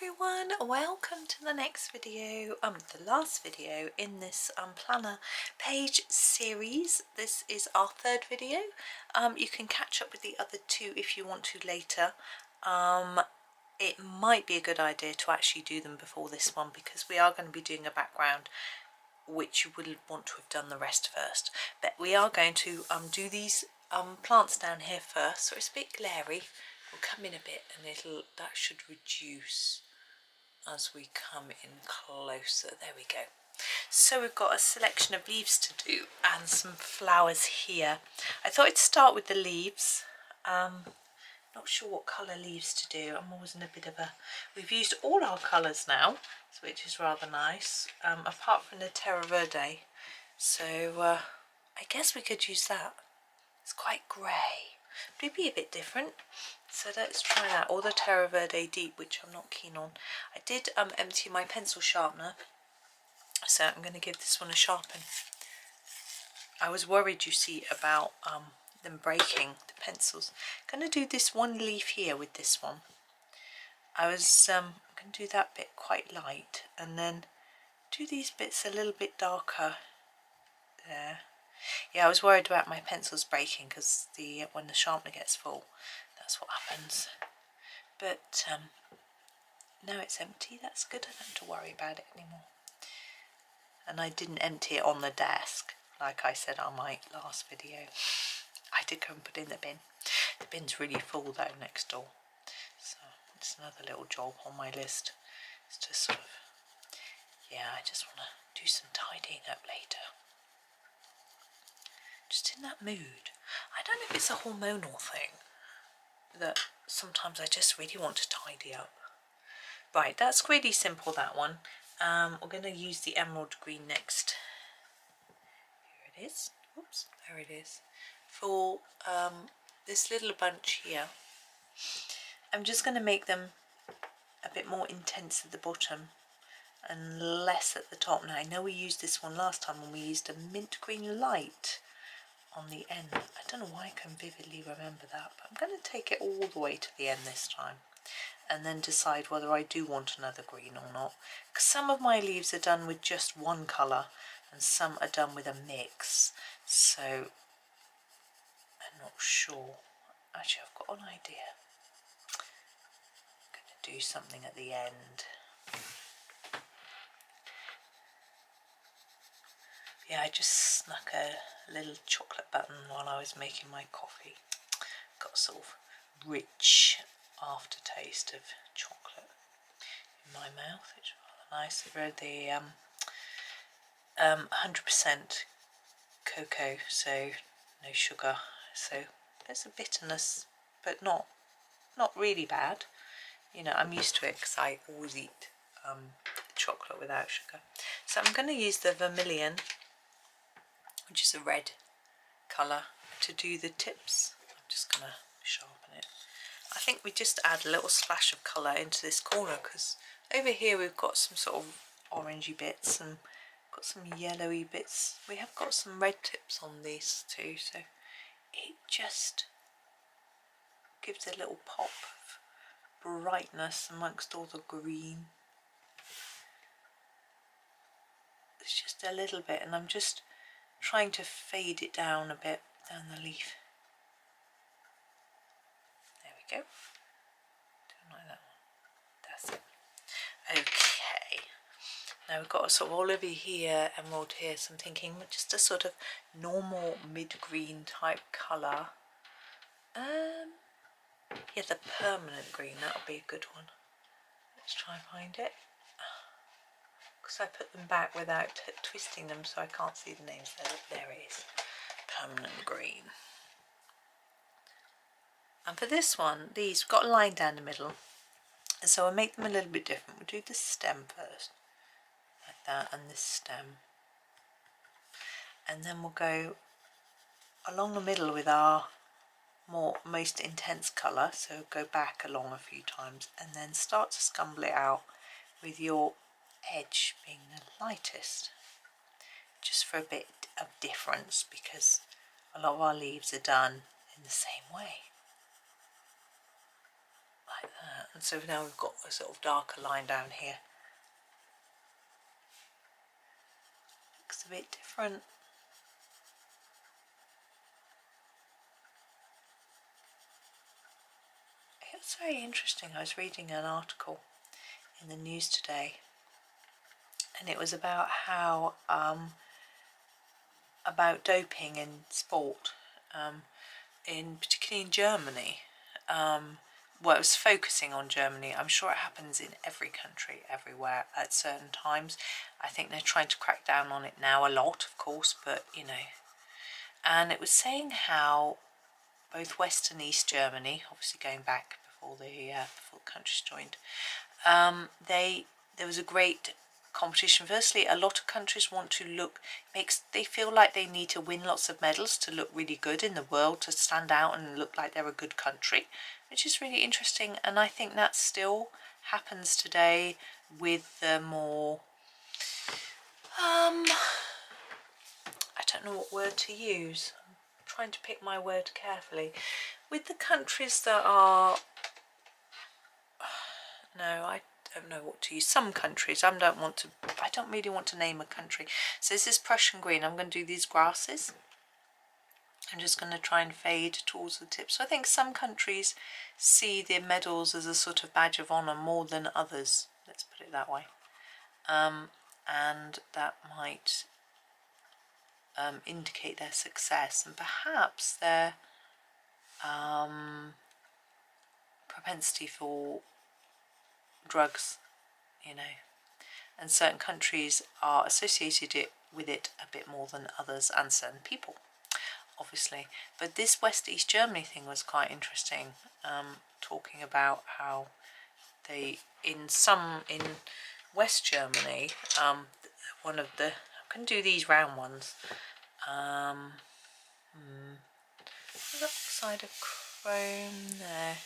everyone, welcome to the next video, the last video in this planner page series. This is our third video. You can catch up with the other two if you want to later. It might be a good idea to actually do them before this one because we are going to be doing a background which you would want to have done the rest first, but we are going to do these plants down here first, so it's a bit glary. We'll come in a bit and that should reduce as we come in closer. There we go. So we've got a selection of leaves to do and some flowers here. I thought I'd start with the leaves. Not sure what colour leaves to do. I'm always in a bit of a... We've used all our colours now, which is rather nice, apart from the terre verde. So I guess we could use that. It's quite grey. But it'd be a bit different. So let's try that, or the terre verde deep, which I'm not keen on. I did empty my pencil sharpener, so I'm going to give this one a sharpen. I was worried, you see, about them breaking the pencils. I'm going to do this one leaf here with this one. I was going to do that bit quite light, and then do these bits a little bit darker there. Yeah, I was worried about my pencils breaking because when the sharpener gets full, that's what happens. But now it's empty, that's good. I don't have to worry about it anymore. And I didn't empty it on the desk like I said on my last video. I did go and put it in the bin. The bin's really full though next door, so it's another little job on my list. It's just sort of, yeah, I just want to do some tidying up later. Just in that mood. I don't know if it's a hormonal thing that sometimes I just really want to tidy up. Right, that's really simple, that one. We're going to use the emerald green next. Here it is. Oops, there it is. For this little bunch here, I'm just going to make them a bit more intense at the bottom and less at the top. Now, I know we used this one last time when we used a mint green light on the end. I don't know why I can vividly remember that, but I'm going to take it all the way to the end this time and then decide whether I do want another green or not, because some of my leaves are done with just one colour and some are done with a mix, so I'm not sure. Actually, I've got an idea. I'm going to do something at the end. Yeah, I just snuck a little chocolate button while I was making my coffee. Got a sort of rich aftertaste of chocolate in my mouth, which is rather nice. They're the 100% cocoa, so no sugar. So there's a bitterness, but not really bad. You know, I'm used to it because I always eat chocolate without sugar. So I'm going to use the vermillion, which is a red colour, to do the tips. I'm just going to sharpen it. I think we just add a little splash of colour into this corner because over here we've got some sort of orangey bits and got some yellowy bits. We have got some red tips on these too, so it just gives a little pop of brightness amongst all the green. It's just a little bit, and I'm just trying to fade it down a bit down the leaf. There we go. Don't like that one. That's it. Okay. Now we've got a sort of olive here, emerald here, so I'm thinking just a sort of normal mid-green type colour. Yeah, the permanent green, that'll be a good one. Let's try and find it. Because I put them back without twisting them, so I can't see the names. There it is. Permanent green. And for this one, these got a line down the middle, and so I'll make them a little bit different. We'll do the stem first, like that, and this stem, and then we'll go along the middle with our most intense colour. So go back along a few times, and then start to scumble it out with your edge being the lightest, just for a bit of difference, because a lot of our leaves are done in the same way. like that. And so now we've got a sort of darker line down here. Looks a bit different. It's very interesting. I was reading an article in the news today, and it was about how about doping in sport, particularly in Germany. Well, it was focusing on Germany. I'm sure it happens in every country, everywhere at certain times. I think they're trying to crack down on it now a lot, of course, but you know. And it was saying how both West and East Germany, obviously going back before the countries joined, there was a great competition. Firstly, a lot of countries want to look, they feel like they need to win lots of medals to look really good in the world, to stand out and look like they're a good country, which is really interesting. And I think that still happens today with the more I don't know what word to use. I'm trying to pick my word carefully. With the countries that are, no, I don't know what to use. Some countries, I don't really want to name a country. So this is Prussian green. I'm going to do these grasses. I'm just going to try and fade towards the tip. So I think some countries see their medals as a sort of badge of honour more than others. Let's put it that way. And that might indicate their success and perhaps their propensity for drugs, you know. And certain countries are associated with it a bit more than others, and certain people, obviously. But this West-East Germany thing was quite interesting, talking about how they, in West Germany, one of the, I'm going to do these round ones, oxide of chrome there.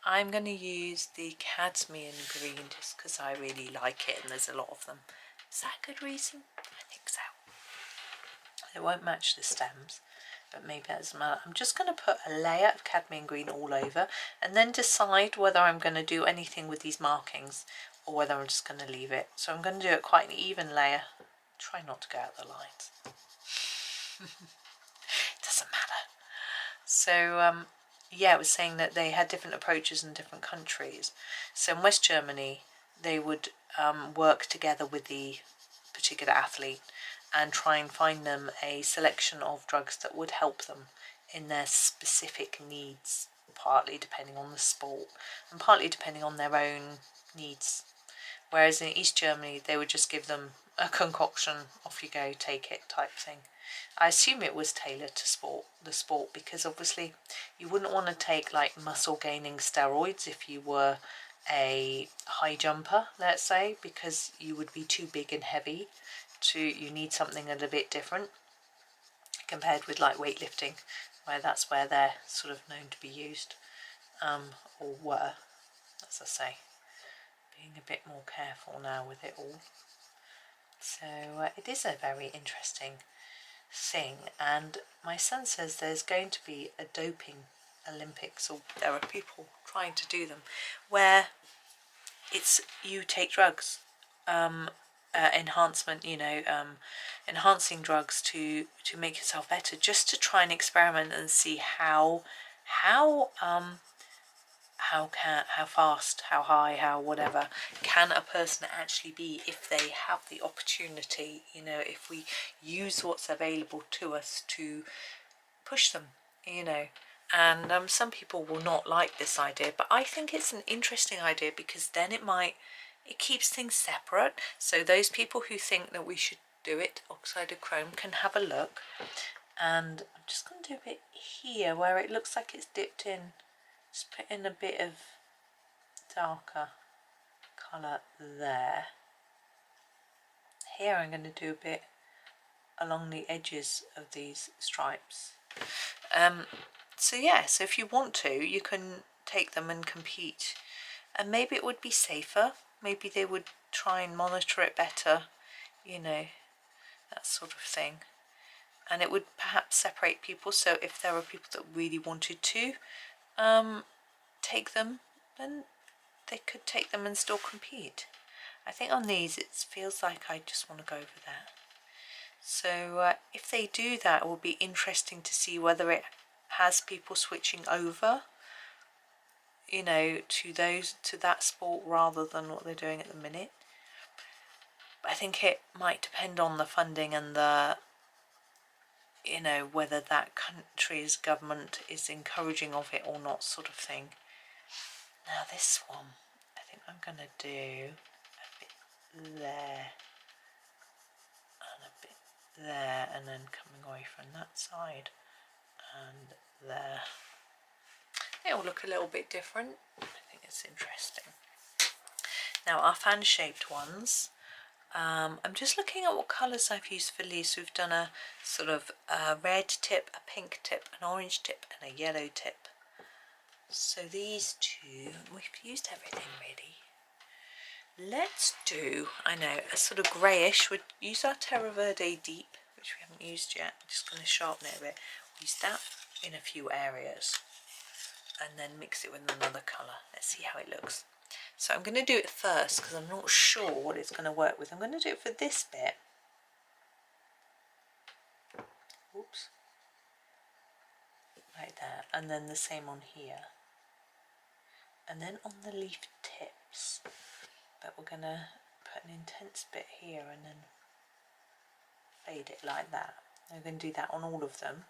I'm going to use the cadmium green just because I really like it and there's a lot of them. Is that a good reason? I think so. It won't match the stems, but maybe that doesn't matter. I'm just going to put a layer of cadmium green all over and then decide whether I'm going to do anything with these markings or whether I'm just going to leave it. So I'm going to do it quite an even layer. Try not to go out the lines. It doesn't matter. So yeah, it was saying that they had different approaches in different countries. So in West Germany, they would work together with the particular athlete and try and find them a selection of drugs that would help them in their specific needs, partly depending on the sport and partly depending on their own needs. Whereas in East Germany, they would just give them a concoction, off you go, take it type thing. I assume it was tailored to the sport, because obviously you wouldn't want to take like muscle gaining steroids if you were a high jumper, let's say, because you would be too big and heavy. You need something a little bit different compared with like weightlifting, where that's where they're sort of known to be used, or were, as I say. Being a bit more careful now with it all. So it is a very interesting thing, and my son says there's going to be a doping Olympics, or there are people trying to do them, where it's you take drugs, enhancement, you know, enhancing drugs to make yourself better, just to try and experiment and see how fast, how high, how whatever can a person actually be if they have the opportunity, you know, if we use what's available to us to push them, you know. And some people will not like this idea, but I think it's an interesting idea, because then it keeps things separate. So those people who think that we should do it, oxide of chrome, can have a look. And I'm just going to do a bit here where it looks like it's dipped in. Just put in a bit of darker colour there. Here I'm going to do a bit along the edges of these stripes. So yeah, so if you want to, you can take them and compete, and maybe it would be safer, maybe they would try and monitor it better, you know, that sort of thing. And it would perhaps separate people, so if there were people that really wanted to take them, then they could take them and still compete. I think on these it feels like I just want to go for that. So if they do that, it will be interesting to see whether it has people switching over, you know, to that sport rather than what they're doing at the minute. But I think it might depend on the funding and the, you know, whether that country's government is encouraging of it or not, sort of thing. Now this one, I think I'm going to do a bit there and a bit there, and then coming away from that side and there. It will look a little bit different. I think it's interesting. Now our fan shaped ones, I'm just looking at what colours I've used for leaves. We've done a sort of a red tip, a pink tip, an orange tip and a yellow tip. So these two, we've used everything really. Let's do, I know, a sort of greyish. We'd use our terre verde deep, which we haven't used yet. I'm just going to sharpen it a bit. Use that in a few areas and then mix it with another colour. Let's see how it looks. So I'm going to do it first because I'm not sure what it's going to work with. I'm going to do it for this bit. Oops. Like that. And then the same on here. And then on the leaf tips. But we're going to put an intense bit here and then fade it like that. I'm going to do that on all of them.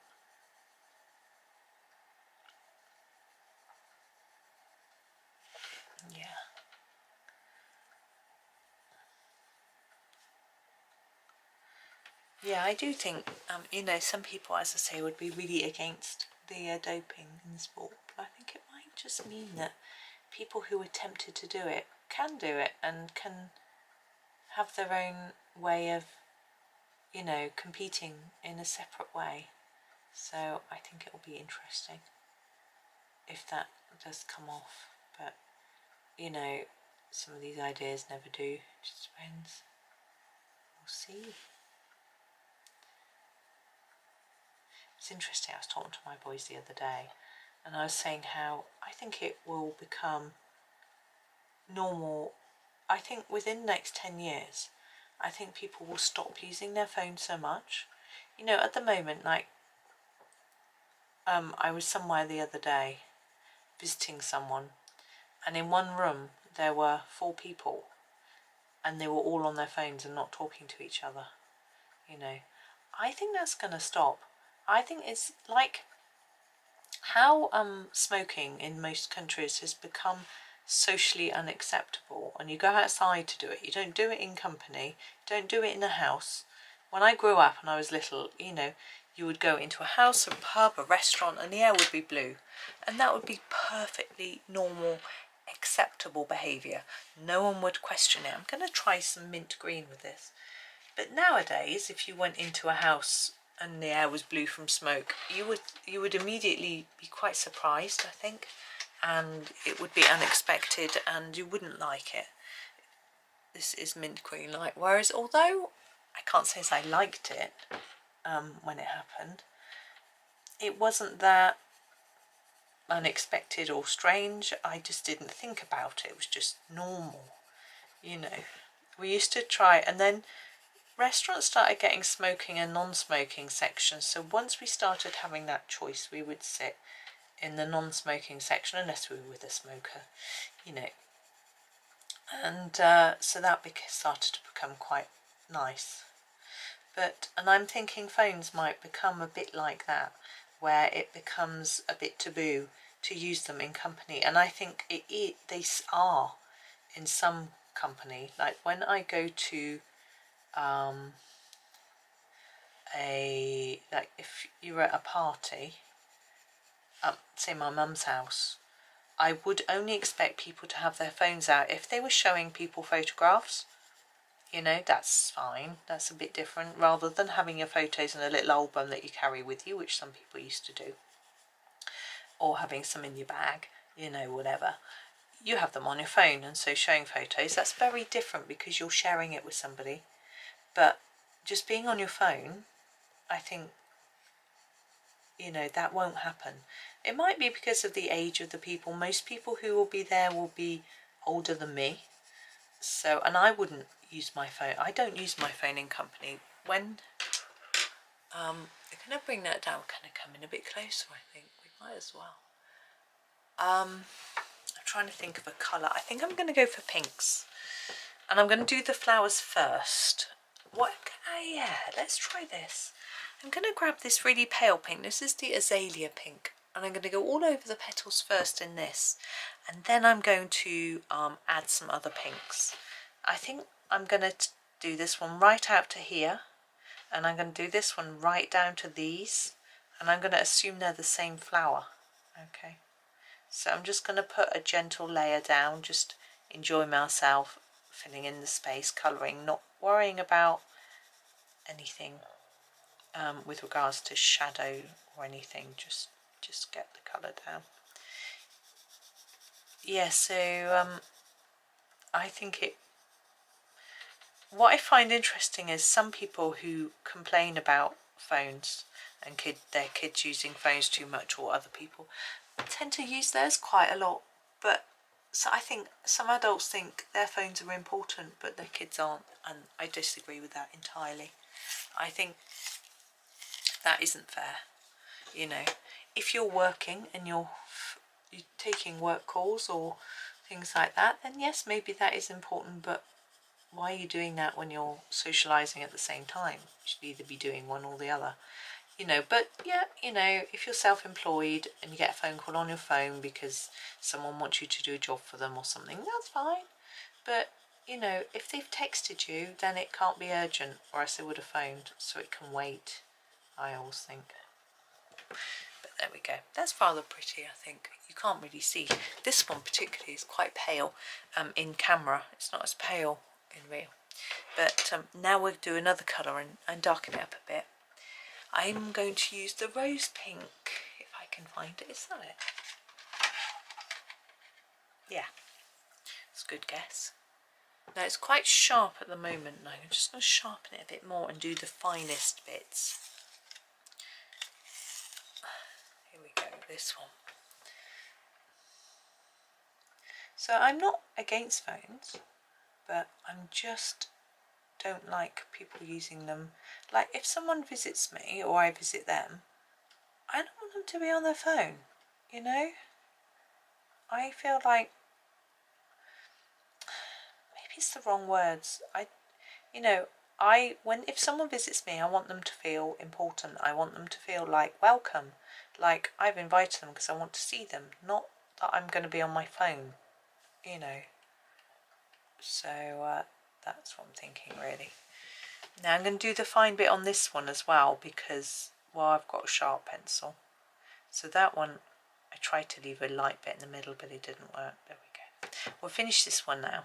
Yeah. Yeah, I do think, you know, some people, as I say, would be really against the doping in the sport. But I think it might just mean that people who are tempted to do it can do it and can have their own way of, you know, competing in a separate way. So I think it'll be interesting if that does come off. But, you know, some of these ideas never do. Just depends. We'll see. It's interesting, I was talking to my boys the other day and I was saying how I think it will become normal. I think within the next 10 years, I think people will stop using their phones so much. You know, at the moment, like, I was somewhere the other day visiting someone and in one room there were 4 people and they were all on their phones and not talking to each other. You know, I think that's going to stop. I think it's like how smoking in most countries has become socially unacceptable, and you go outside to do it. You don't do it in company, don't do it in a house. When I grew up and I was little, you know, you would go into a house, a pub, a restaurant, and the air would be blue, and that would be perfectly normal, acceptable behaviour. No one would question it. I'm going to try some mint green with this. But nowadays, if you went into a house and the air was blue from smoke, you would immediately be quite surprised, I think, and it would be unexpected and you wouldn't like it. This is mint green light, whereas although I can't say as I liked it when it happened, it wasn't that unexpected or strange. I just didn't think about it. It was just normal, you know. We used to try, and then restaurants started getting smoking and non-smoking sections, so once we started having that choice, we would sit in the non-smoking section unless we were with a smoker, you know. And so that started to become quite nice. But, and I'm thinking phones might become a bit like that, where it becomes a bit taboo to use them in company. And I think they are in some company. Like when I go to like if you were at a party, say my mum's house, I would only expect people to have their phones out if they were showing people photographs. You know, that's fine, that's a bit different, rather than having your photos in a little album that you carry with you, which some people used to do, or having some in your bag, you know, whatever. You have them on your phone, and so showing photos, that's very different because you're sharing it with somebody. But just being on your phone, I think you know, that won't happen. It might be because of the age of the people. Most people who will be there will be older than me. So, and I wouldn't use my phone. I don't use my phone in company. When, can I bring that down? Can I come in a bit closer? I think we might as well. I'm trying to think of a colour. I think I'm going to go for pinks. And I'm going to do the flowers first. Yeah, let's try this. I'm going to grab this really pale pink. This is the azalea pink. And I'm going to go all over the petals first in this. And then I'm going to add some other pinks. I think I'm going to do this one right out to here. And I'm going to do this one right down to these. And I'm going to assume they're the same flower. Okay. So I'm just going to put a gentle layer down. Just enjoy myself, filling in the space, colouring, not worrying about anything with regards to shadow or anything. Just get the colour down. Yeah, so I think what I find interesting is some people who complain about phones and their kids using phones too much, or other people tend to use theirs quite a lot. But so I think some adults think their phones are important but their kids aren't, and I disagree with that entirely. I think that isn't fair. You know, if you're working and you're taking work calls or things like that, then yes, maybe that is important, but why are you doing that when you're socialising at the same time? You should either be doing one or the other. You know, but yeah, you know, if you're self-employed and you get a phone call on your phone because someone wants you to do a job for them or something, that's fine. But, you know, if they've texted you, then it can't be urgent, or else they would have phoned, so it can wait, I always think. But there we go. That's rather pretty, I think. You can't really see. This one particularly is quite pale in camera. It's not as pale in real. But now we'll do another colour and darken it up a bit. I'm going to use the rose pink, if I can find it. Is that it? Yeah, it's a good guess. Now it's quite sharp at the moment. Now I'm just going to sharpen it a bit more and do the finest bits. Here we go, this one. So I'm not against phones, but I'm just don't like people using them. Like if someone visits me or I visit them, I don't want them to be on their phone, you know? I feel like, maybe it's the wrong words. If someone visits me, I want them to feel important. I want them to feel like welcome, like I've invited them because I want to see them, not that I'm going to be on my phone, you know. So that's what I'm thinking, really. Now I'm going to do the fine bit on this one as well because, well, I've got a sharp pencil. So that one, I tried to leave a light bit in the middle, but it didn't work. There we go. We'll finish this one now.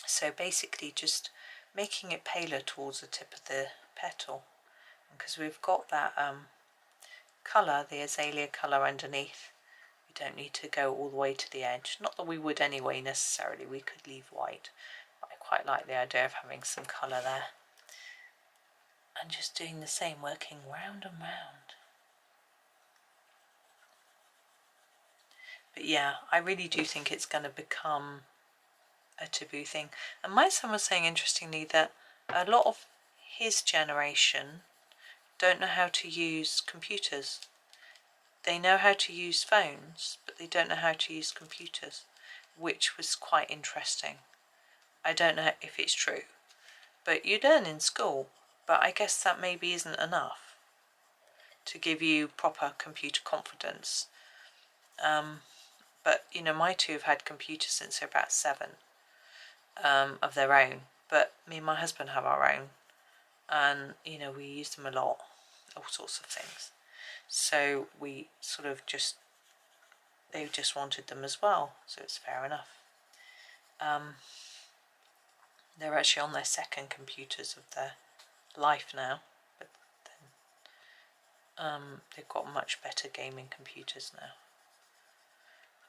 So basically just making it paler towards the tip of the petal. Because we've got that colour, the azalea colour underneath. We don't need to go all the way to the edge. Not that we would anyway necessarily. We could leave white. But I quite like the idea of having some colour there. And just doing the same, working round and round. But yeah, I really do think it's going to become a taboo thing. And my son was saying, interestingly, that a lot of his generation don't know how to use computers. They know how to use phones, but they don't know how to use computers, which was quite interesting. I don't know if it's true, but you learn in school, but I guess that maybe isn't enough to give you proper computer confidence. But, you know, my two have had computers since they're about 7 of their own. But me and my husband have our own. And, you know, we use them a lot. All sorts of things. So we sort of they just wanted them as well. So it's fair enough. They're actually on their second computers of their life now. But then they've got much better gaming computers now.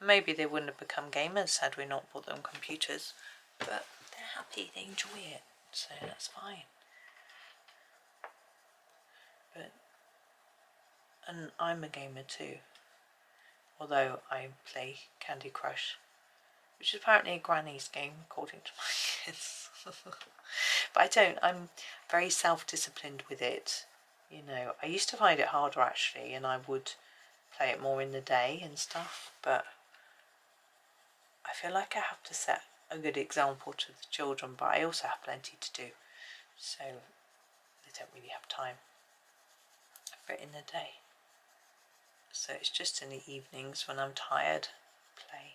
Maybe they wouldn't have become gamers had we not bought them computers, but they're happy, they enjoy it, so that's fine. But and I'm a gamer too, although I play Candy Crush, which is apparently a granny's game according to my kids. But I'm very self-disciplined with it, you know. I used to find it harder actually, and I would play it more in the day and stuff, but I feel like I have to set a good example to the children, but I also have plenty to do, so they don't really have time for it in the day. So it's just in the evenings when I'm tired, play.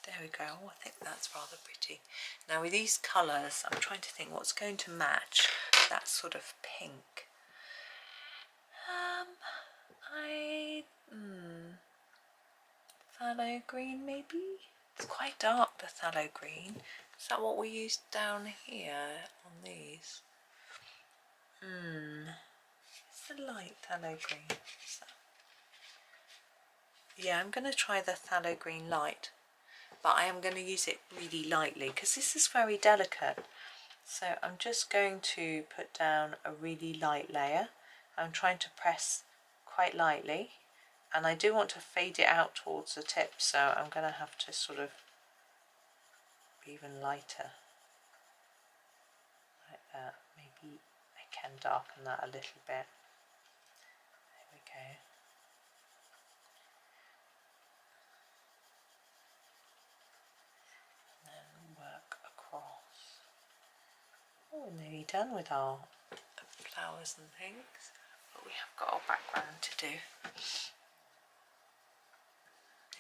There we go. Oh, I think that's rather pretty. Now with these colours, I'm trying to think what's going to match that sort of pink. Phthalo green maybe? It's quite dark, the phthalo green. Is that what we used down here on these? It's a light phthalo green. Yeah, I'm going to try the phthalo green light, but I am going to use it really lightly because this is very delicate. So I'm just going to put down a really light layer. I'm trying to press quite lightly, and I do want to fade it out towards the tip, so I'm going to have to sort of be even lighter like that. Maybe I can darken that a little bit. There we go. And then work across. Oh, we're nearly done with our flowers and things, but we have got our background to do.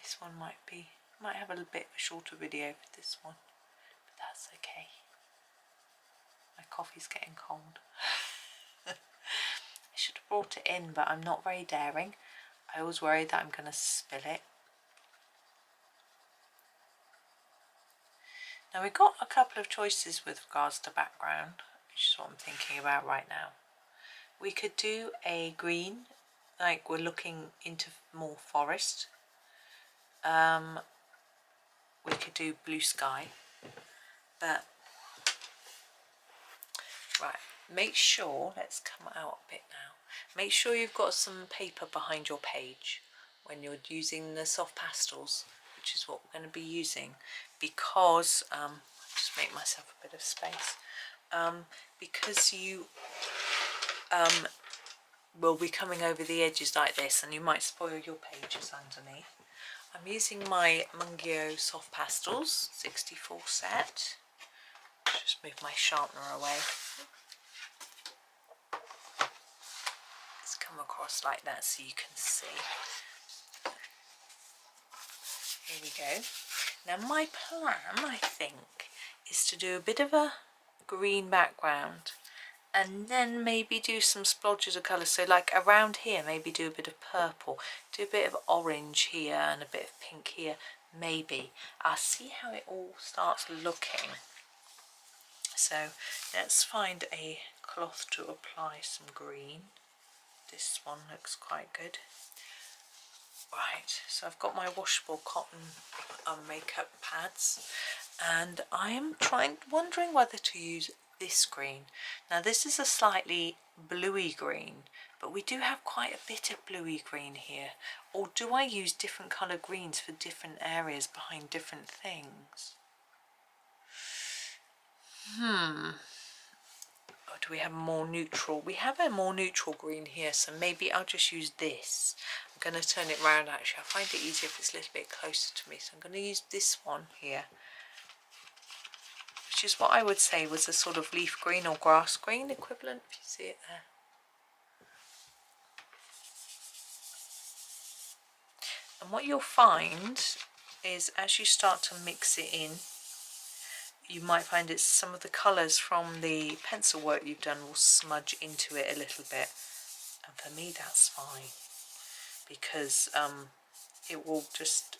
This one might have a little bit of a shorter video with this one, but that's okay. My coffee's getting cold. I should have brought it in, but I'm not very daring. I always worry that I'm going to spill it. Now we've got a couple of choices with regards to background, which is what I'm thinking about right now. We could do a green, like we're looking into more forest. We could do blue sky, but right, make sure, let's come out a bit now, make sure you've got some paper behind your page when you're using the soft pastels, which is what we're going to be using, because just make myself a bit of space, because you will be coming over the edges like this and you might spoil your pages underneath. I'm using my Mungyo soft pastels 64 set. Just move my sharpener away. Let's come across like that so you can see. Here we go. Now my plan, I think, is to do a bit of a green background and then maybe do some splodges of colour. So like around here, maybe do a bit of purple, do a bit of orange here and a bit of pink here, maybe. I'll see how it all starts looking. So let's find a cloth to apply some green. This one looks quite good. Right, so I've got my washable cotton makeup pads, and I'm wondering whether to use this green. Now this is a slightly bluey green, but we do have quite a bit of bluey green here. Or do I use different colour greens for different areas behind different things? Or do we have more neutral? We have a more neutral green here, so maybe I'll just use this. I'm going to turn it round actually. I find it easier if it's a little bit closer to me, so I'm going to use this one here, which is what I would say was a sort of leaf green or grass green equivalent, if you see it there. And what you'll find is as you start to mix it in, you might find it's some of the colours from the pencil work you've done will smudge into it a little bit, and for me that's fine, because it will just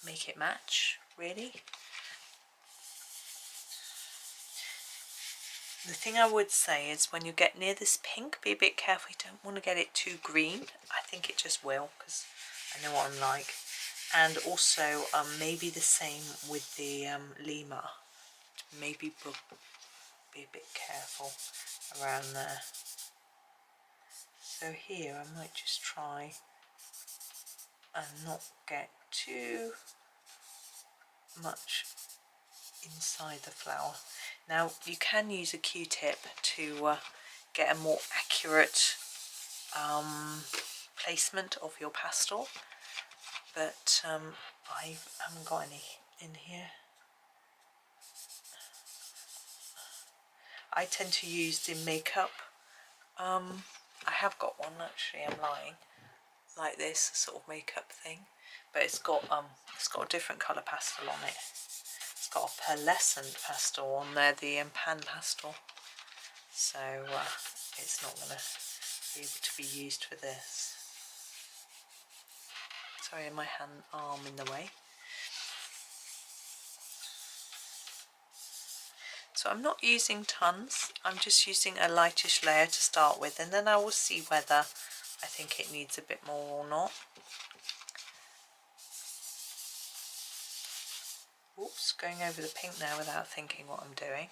make it match, really. The thing I would say is when you get near this pink, be a bit careful, you don't want to get it too green. I think it just will, because I know what I'm like. And also maybe the same with the lemur. Maybe be a bit careful around there. So here I might just try and not get too much inside the flower. Now you can use a Q-tip to get a more accurate placement of your pastel, but I haven't got any in here. I tend to use the makeup. I have got one actually, I'm lying, like this, a sort of makeup thing, but it's got a different colour pastel on it. It's got a pearlescent pastel on there, the pan pastel, so it's not going to be able to be used for this. Sorry, my arm in the way. So I'm not using tons, I'm just using a lightish layer to start with, and then I will see whether I think it needs a bit more or not. Oops, going over the pink now without thinking what I'm doing.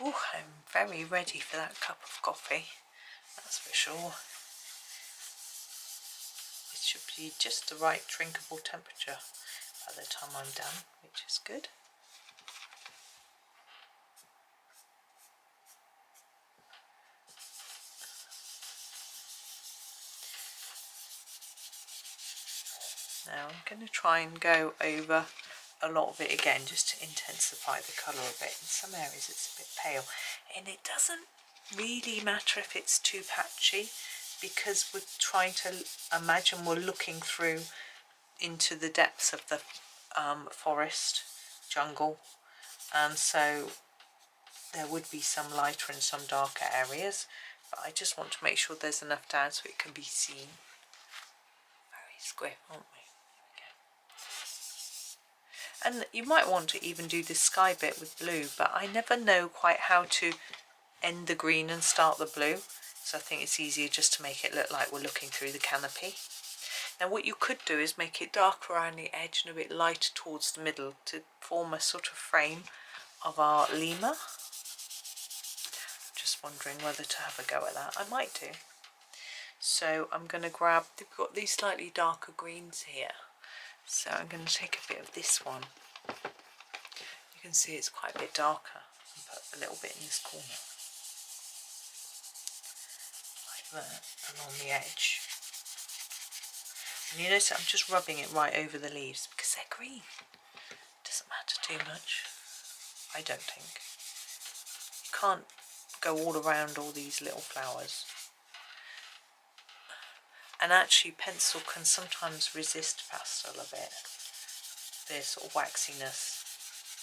Oh, I'm very ready for that cup of coffee, that's for sure. It should be just the right drinkable temperature by the time I'm done, which is good. Now I'm going to try and go over a lot of it again just to intensify the colour a bit. In some areas it's a bit pale, and it doesn't really matter if it's too patchy, because we're trying to imagine we're looking through into the depths of the forest, jungle, and so there would be some lighter and some darker areas, but I just want to make sure there's enough down so it can be seen. Very square, aren't we? And you might want to even do the sky bit with blue, but I never know quite how to end the green and start the blue, so I think it's easier just to make it look like we're looking through the canopy. Now what you could do is make it darker around the edge and a bit lighter towards the middle to form a sort of frame of our lemur. Just wondering whether to have a go at that. I might do. So I'm going to grab, we've got these slightly darker greens here, so I'm going to take a bit of this one. You can see it's quite a bit darker, and put a little bit in this corner like that, along the edge. And you notice I'm just rubbing it right over the leaves because they're green. Doesn't matter too much, I don't think. You can't go all around all these little flowers. And actually pencil can sometimes resist pastel a bit, their sort of waxiness.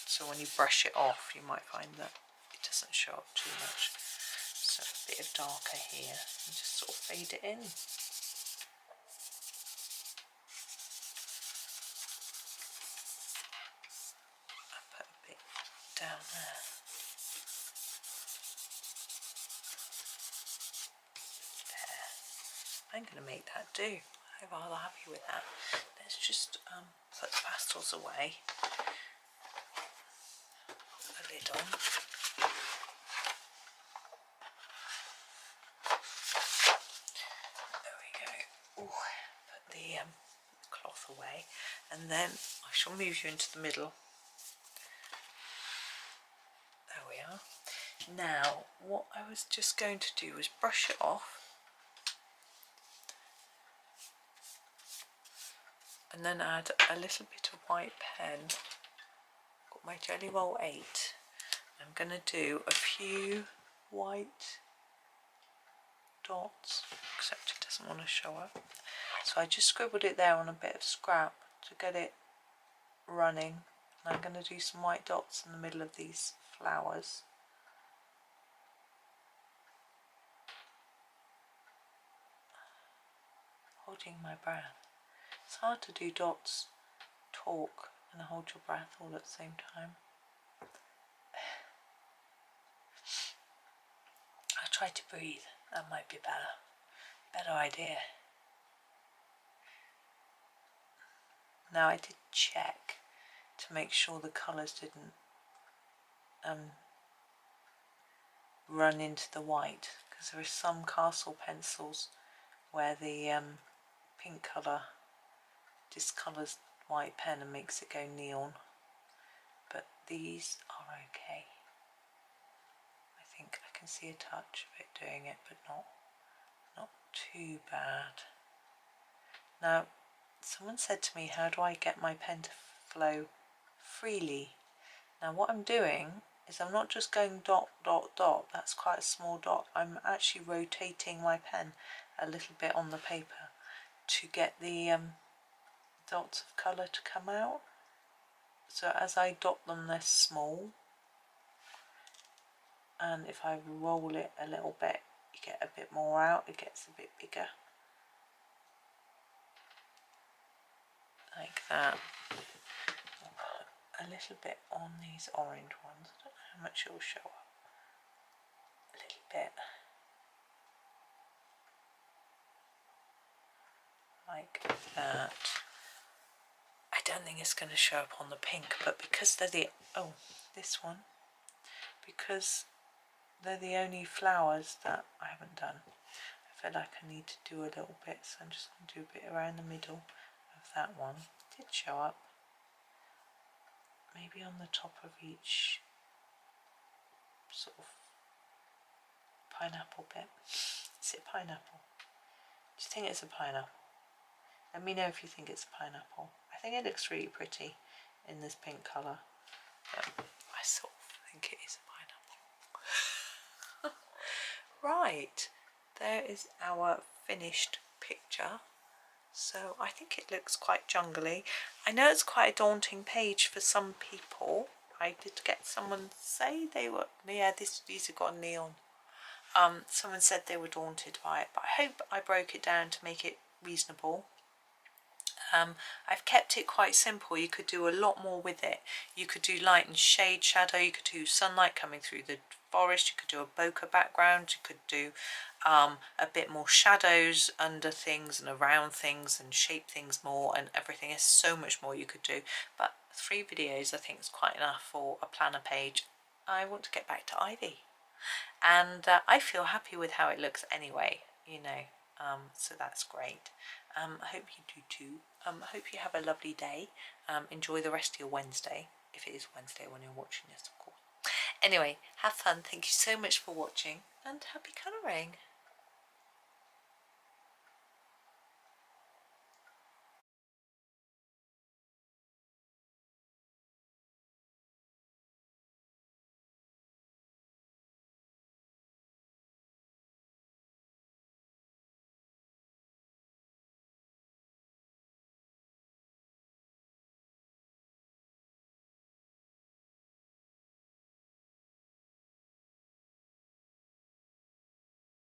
So when you brush it off you might find that it doesn't show up too much. So a bit of darker here and just sort of fade it in. Put a bit down there. There. I'm going to make that do. I'm rather happy with that. Let's just put the pastels away. Put the lid on. There we go. Ooh, put the cloth away, and then I shall move you into the middle. There we are. Now what I was just going to do was brush it off and then add a little bit of white pen. Got my Jelly Roll 8. I'm going to do a few white dots, except it doesn't want to show up. So I just scribbled it there on a bit of scrap to get it running. And I'm going to do some white dots in the middle of these flowers. Holding my breath. It's hard to do dots, talk and hold your breath all at the same time. I'll try to breathe, that might be better idea. Now I did check to to make sure the colours didn't run into the white, because there are some castle pencils where the pink colour discolours white pen and makes it go neon, but these are okay. I think I can see a touch of it doing it, but not too bad. Now, someone said to me, how do I get my pen to flow freely? Now what I'm doing is I'm not just going dot, dot, dot, that's quite a small dot. I'm actually rotating my pen a little bit on the paper to get the dots of colour to come out. So as I dot them, they're small, and if I roll it a little bit, you get a bit more out, it gets a bit bigger. Like that. I'll put a little bit on these orange ones. I don't know how much it will show up. A little bit. Like that. I don't think it's going to show up on the pink, but because they're the, oh, this one, because they're the only flowers that I haven't done, I feel like I need to do a little bit, so I'm just going to do a bit around the middle of that one. It did show up. Maybe on the top of each sort of pineapple bit. Is it pineapple? Do you think it's a pineapple? Let me know if you think it's a pineapple. I think it looks really pretty in this pink colour. I sort of think it is a pineapple. Right, there is our finished picture. So I think it looks quite jungly. I know it's quite a daunting page for some people. I did get someone say they were, yeah, these have got neon. Someone said they were daunted by it, but I hope I broke it down to make it reasonable. I've kept it quite simple. You could do a lot more with it. You could do light and shade shadow, you could do sunlight coming through the forest, you could do a bokeh background, you could do a bit more shadows under things and around things and shape things more and everything. There's so much more you could do, but 3 videos I think is quite enough for a planner page. I want to get back to Ivy, and I feel happy with how it looks anyway, you know. So that's great. I hope you do too. I hope you have a lovely day. Enjoy the rest of your Wednesday, if it is Wednesday when you're watching this, of course. Anyway, have fun. Thank you so much for watching, and happy colouring.